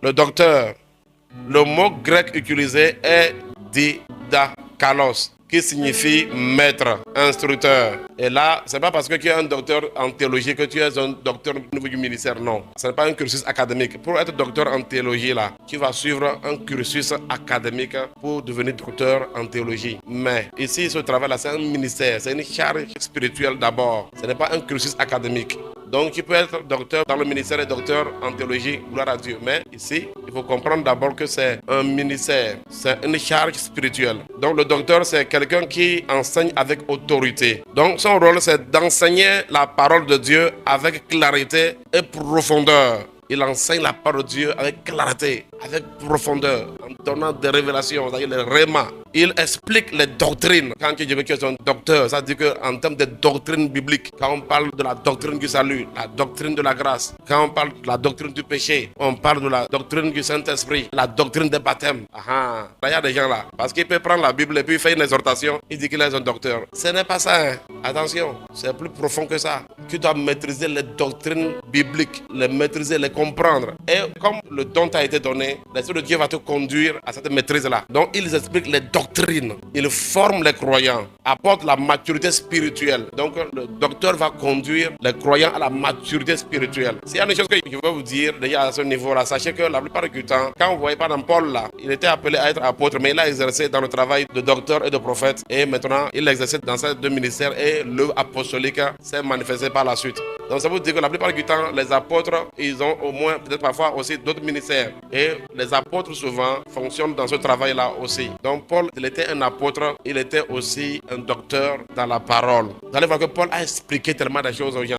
le docteur. Le mot grec utilisé est didakalos, qui signifie maître, instructeur. Et là, c'est pas parce que tu es un docteur en théologie que tu es un docteur au niveau du ministère, non. Ce n'est pas un cursus académique. Pour être docteur en théologie, là, tu vas suivre un cursus académique pour devenir docteur en théologie. Mais ici, ce travail-là, c'est un ministère, c'est une charge spirituelle d'abord. Ce n'est pas un cursus académique. Donc, tu peux être docteur dans le ministère et docteur en théologie, gloire à Dieu. Mais ici, il faut comprendre d'abord que c'est un ministère, c'est une charge spirituelle. Donc, le docteur, c'est quelqu'un qui enseigne avec autorité. Donc, son rôle, c'est d'enseigner la parole de Dieu avec clarité et profondeur. Il enseigne la parole de Dieu avec clarté, avec profondeur, en donnant des révélations, c'est-à-dire les rémas. Il explique les doctrines. Quand tu dis que tu es un docteur, ça veut dire qu'en termes de doctrine biblique, quand on parle de la doctrine du salut, la doctrine de la grâce, quand on parle de la doctrine du péché, on parle de la doctrine du Saint-Esprit, la doctrine des baptêmes. Là, il y a des gens là, parce qu'il peut prendre la Bible et puis faire une exhortation, il dit qu'il est un docteur. Ce n'est pas ça, hein. Attention, c'est plus profond que ça. Tu dois maîtriser les doctrines bibliques, les maîtriser, les comprendre. Et comme le don t'a été donné, l'Esprit de Dieu va te conduire à cette maîtrise-là. Donc, ils expliquent les doctrines. Ils forment les croyants, apportent la maturité spirituelle. Donc, le docteur va conduire les croyants à la maturité spirituelle. S'il y a une chose que je veux vous dire déjà à ce niveau-là, sachez que la plupart du temps, quand vous voyez par exemple Paul là, il était appelé à être apôtre, mais il a exercé dans le travail de docteur et de prophète. Et maintenant, il exerce dans ces deux ministères et le apostolique s'est manifesté par la suite. Donc ça veut dire que la plupart du temps, les apôtres, ils ont au moins, peut-être parfois aussi d'autres ministères. Et les apôtres souvent fonctionnent dans ce travail-là aussi. Donc Paul, il était un apôtre, il était aussi un docteur dans la parole. Vous allez voir que Paul a expliqué tellement de choses aux gens.